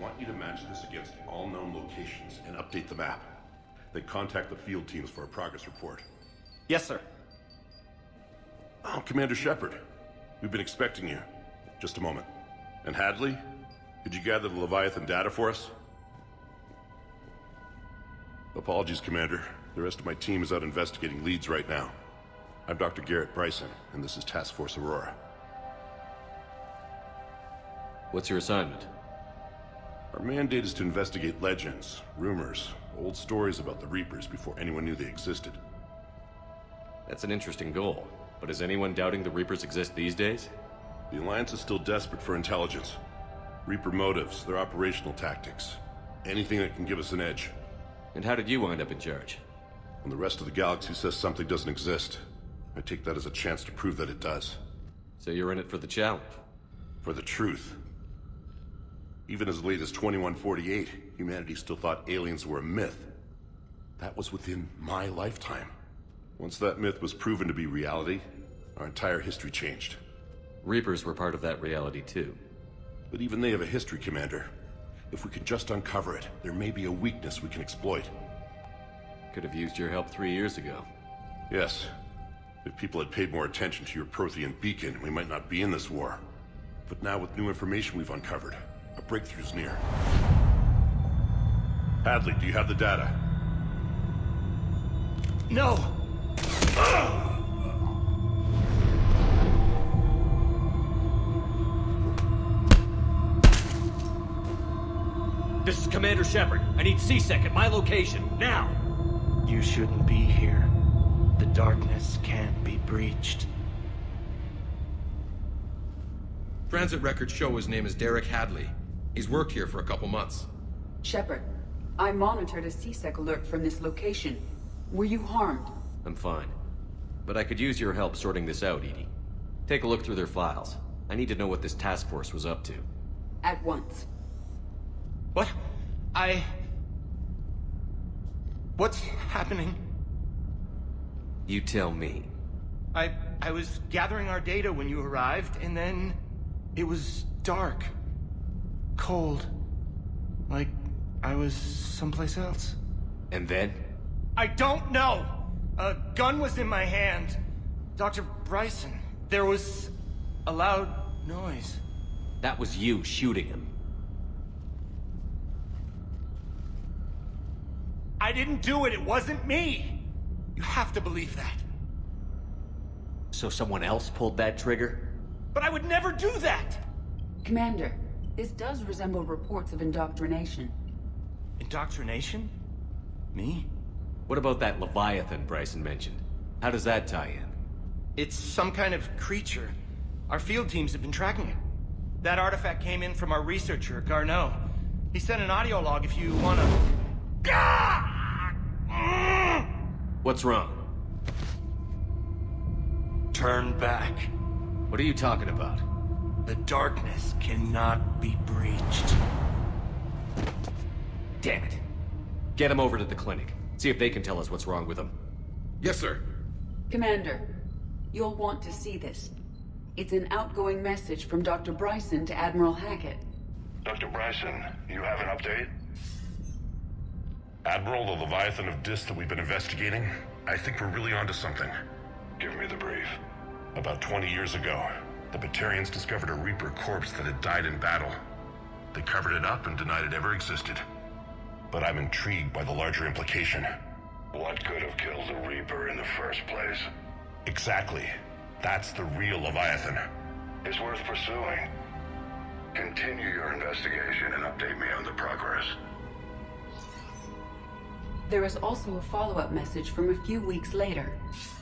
want you to match this against all known locations and update the map. Then contact the field teams for a progress report. Yes, sir. Oh, Commander Shepard. We've been expecting you. Just a moment. And Hadley? Could you gather the Leviathan data for us? Apologies, Commander. The rest of my team is out investigating leads right now. I'm Dr. Garrett Bryson, and this is Task Force Aurora. What's your assignment? Our mandate is to investigate legends, rumors, old stories about the Reapers before anyone knew they existed. That's an interesting goal, but is anyone doubting the Reapers exist these days? The Alliance is still desperate for intelligence. Reaper motives, their operational tactics. Anything that can give us an edge. And how did you wind up in charge? When the rest of the galaxy says something doesn't exist, I take that as a chance to prove that it does. So you're in it for the challenge? For the truth. Even as late as 2148, humanity still thought aliens were a myth. That was within my lifetime. Once that myth was proven to be reality, our entire history changed. Reapers were part of that reality too. But even they have a history, Commander. If we could just uncover it, there may be a weakness we can exploit. Could have used your help 3 years ago. Yes. If people had paid more attention to your Prothean beacon, we might not be in this war. But now with new information we've uncovered, a breakthrough's near. Hadley, do you have the data? No! This is Commander Shepard. I need C-Sec at my location, now! You shouldn't be here. The darkness can't be breached. Transit records show his name is Derek Hadley. He's worked here for a couple months. Shepard, I monitored a C-Sec alert from this location. Were you harmed? I'm fine. But I could use your help sorting this out, Edie. Take a look through their files. I need to know what this task force was up to. At once. What? What's happening? You tell me. I was gathering our data when you arrived, and then it was dark. Cold. Like I was someplace else. And then? I don't know! A gun was in my hand. Dr. Bryson, there was a loud noise. That was you shooting him. I didn't do it, it wasn't me! You have to believe that. So someone else pulled that trigger? But I would never do that! Commander, this does resemble reports of indoctrination. Indoctrination? Me? What about that Leviathan Bryson mentioned? How does that tie in? It's some kind of creature. Our field teams have been tracking it. That artifact came in from our researcher, Garneau. He sent an audio log if you wanna... What's wrong? Turn back. What are you talking about? The darkness cannot be breached. Damn it. Get him over to the clinic. See if they can tell us what's wrong with him. Yes, sir. Commander, you'll want to see this. It's an outgoing message from Dr. Bryson to Admiral Hackett. Dr. Bryson, you have an update? Admiral, the Leviathan of Dis that we've been investigating, I think we're really onto something. Give me the brief. About 20 years ago, the Batarians discovered a Reaper corpse that had died in battle. They covered it up and denied it ever existed. But I'm intrigued by the larger implication. What could have killed the Reaper in the first place? Exactly. That's the real Leviathan. It's worth pursuing. Continue your investigation and update me on the progress. There is also a follow-up message from a few weeks later.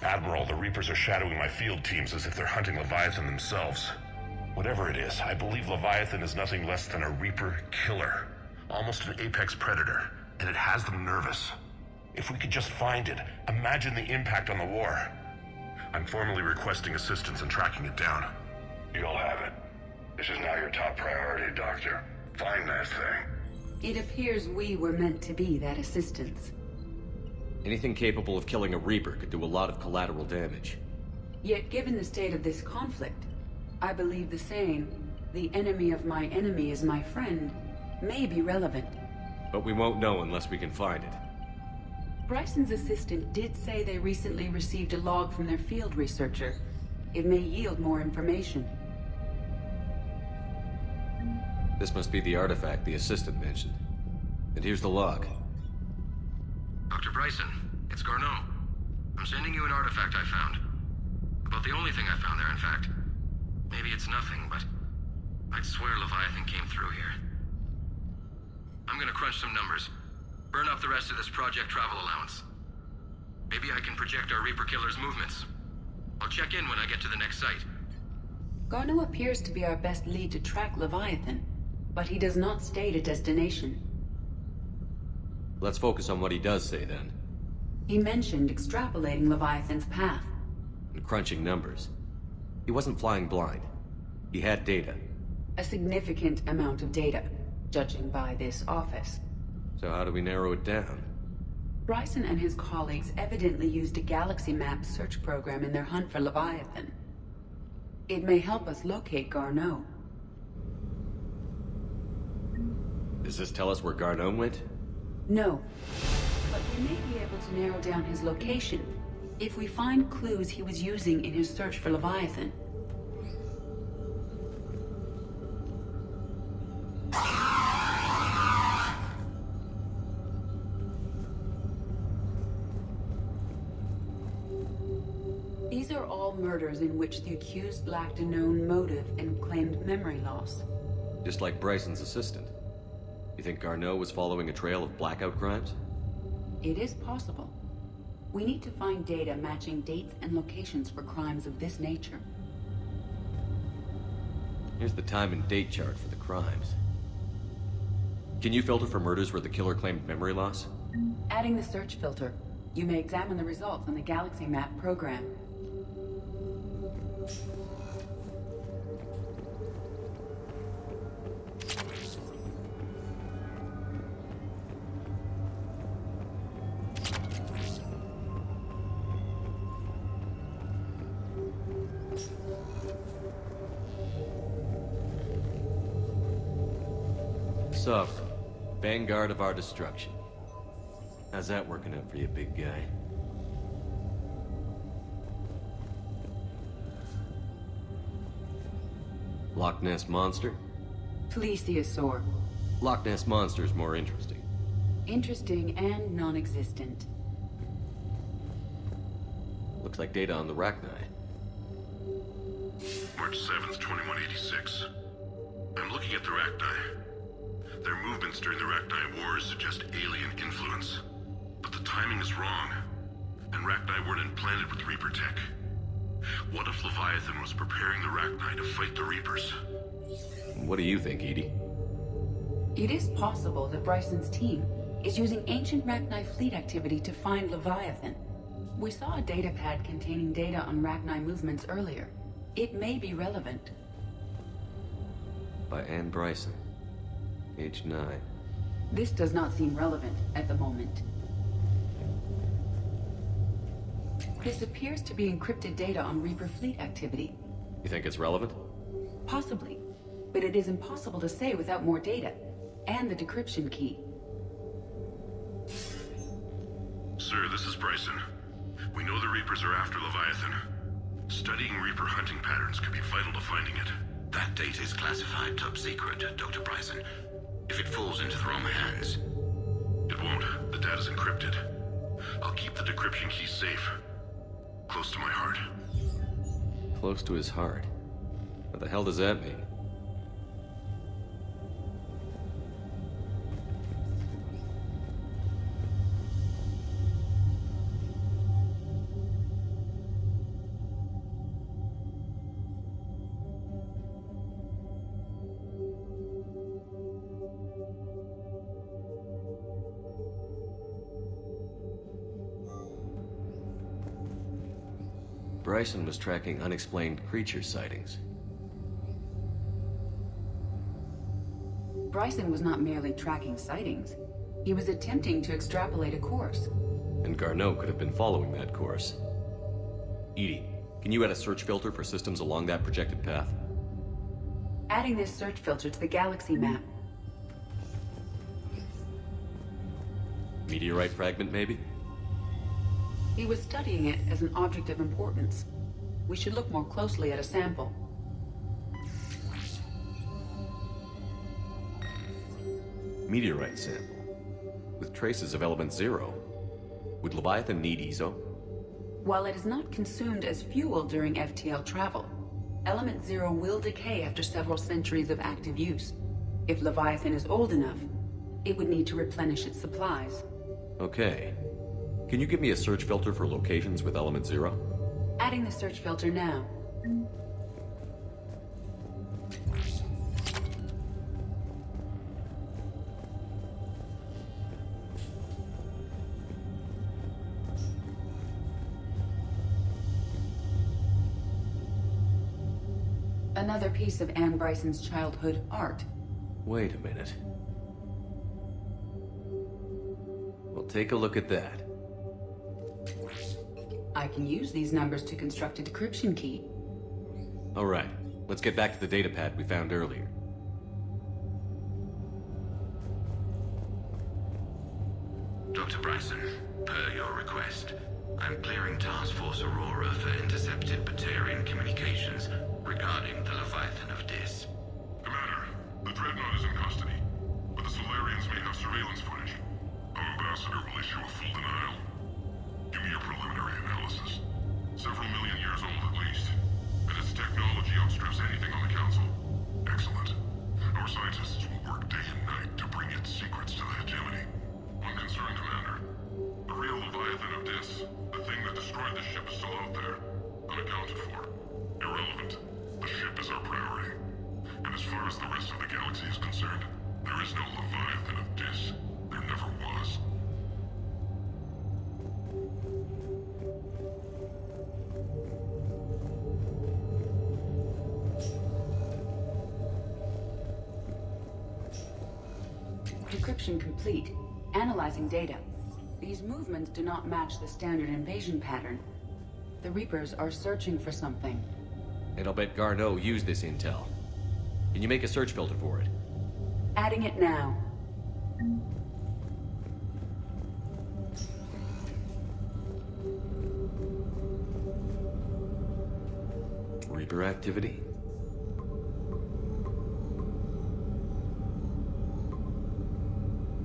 Admiral, the Reapers are shadowing my field teams as if they're hunting Leviathan themselves. Whatever it is, I believe Leviathan is nothing less than a Reaper killer. Almost an apex predator, and it has them nervous. If we could just find it, imagine the impact on the war. I'm formally requesting assistance in tracking it down. You'll have it. This is now your top priority, Doctor. Find that thing. It appears we were meant to be that assistance. Anything capable of killing a Reaper could do a lot of collateral damage. Yet given the state of this conflict, I believe the saying, "The enemy of my enemy is my friend," may be relevant. But we won't know unless we can find it. Bryson's assistant did say they recently received a log from their field researcher. It may yield more information. This must be the artifact the assistant mentioned. And here's the log. Dr. Bryson, it's Garneau. I'm sending you an artifact I found. About the only thing I found there, in fact. Maybe it's nothing, but I'd swear Leviathan came through here. I'm gonna crunch some numbers. Burn up the rest of this project travel allowance. Maybe I can project our Reaper Killer's movements. I'll check in when I get to the next site. Garneau appears to be our best lead to track Leviathan, but he does not state a destination. Let's focus on what he does say, then. He mentioned extrapolating Leviathan's path. And crunching numbers. He wasn't flying blind. He had data. A significant amount of data, judging by this office. So how do we narrow it down? Bryson and his colleagues evidently used a galaxy map search program in their hunt for Leviathan. It may help us locate Garneau. Does this tell us where Garneau went? No, but we may be able to narrow down his location if we find clues he was using in his search for Leviathan. These are all murders in which the accused lacked a known motive and claimed memory loss. Just like Bryson's assistant. You think Garneau was following a trail of blackout crimes? It is possible. We need to find data matching dates and locations for crimes of this nature. Here's the time and date chart for the crimes. Can you filter for murders where the killer claimed memory loss? Adding the search filter, you may examine the results on the Galaxy Map program. Sovereign, vanguard of our destruction. How's that working out for you, big guy? Loch Ness Monster? Plesiosaur. Loch Ness Monster's more interesting. Interesting and non-existent. Looks like data on the Rachni. March 7th, 2186. I'm looking at the Rachni. Their movements during the Rachni Wars suggest alien influence. But the timing is wrong. And Rachni weren't implanted with Reaper tech. What if Leviathan was preparing the Rachni to fight the Reapers? What do you think, Edie? It is possible that Bryson's team is using ancient Rachni fleet activity to find Leviathan. We saw a data pad containing data on Rachni movements earlier. It may be relevant. By Anne Bryson. Age 9. This does not seem relevant at the moment. This appears to be encrypted data on Reaper fleet activity. You think it's relevant? Possibly, but it is impossible to say without more data, and the decryption key. Sir, this is Bryson. We know the Reapers are after Leviathan. Studying Reaper hunting patterns could be vital to finding it. That data is classified top secret, Dr. Bryson. If it falls into the wrong hands... It won't. The data's encrypted. I'll keep the decryption key safe. Close to my heart. Close to his heart. What the hell does that mean? Bryson was tracking unexplained creature sightings. Bryson was not merely tracking sightings. He was attempting to extrapolate a course. And Garneau could have been following that course. Edie, can you add a search filter for systems along that projected path? Adding this search filter to the Galaxy Map. Meteorite fragment, maybe? He was studying it as an object of importance. We should look more closely at a sample. Meteorite sample. With traces of element 0. Would Leviathan need ESO? While it is not consumed as fuel during FTL travel, element 0 will decay after several centuries of active use. If Leviathan is old enough, it would need to replenish its supplies. Okay. Can you give me a search filter for locations with element 0? Adding the search filter now. Another piece of Anne Bryson's childhood art. Wait a minute. Well, take a look at that. I can use these numbers to construct a decryption key. All right, let's get back to the datapad we found earlier. Dr. Bryson, per your request, I'm clearing Task Force Aurora for intercepted Batarian communications regarding the Leviathan of Dis. Commander, the Dreadnought is in custody, but the Solarians may have surveillance footage. Our ambassador will issue a full denial. Give me your preliminary analysis. Several million years old at least, and its technology outstrips anything on the Council. Excellent. Our scientists will work day and night to bring its secrets to the hegemony. One concern, Commander. The real Leviathan of Dis, the thing that destroyed the ship, is still out there, unaccounted for. Irrelevant. The ship is our priority. And as far as the rest of the galaxy is concerned, there is no Leviathan of Dis. There never was. Decryption complete. Analyzing data. These movements do not match the standard invasion pattern. The Reapers are searching for something. And I'll bet Garneau used this intel. Can you make a search filter for it? Adding it now. Reaper activity?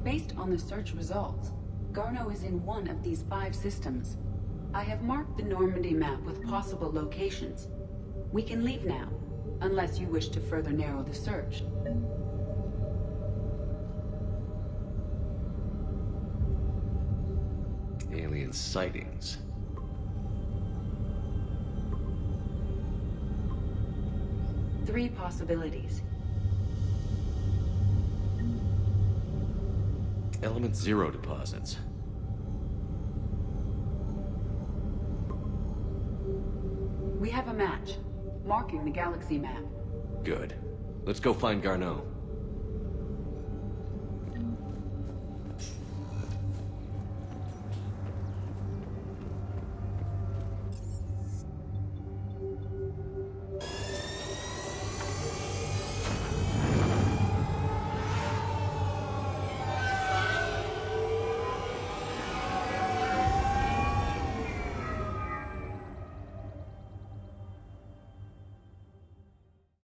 Based on the search results, Garneau is in one of these 5 systems. I have marked the Normandy map with possible locations. We can leave now, unless you wish to further narrow the search. Alien sightings. Three possibilities. Element 0 deposits. We have a match, marking the galaxy map. Good. Let's go find Garneau.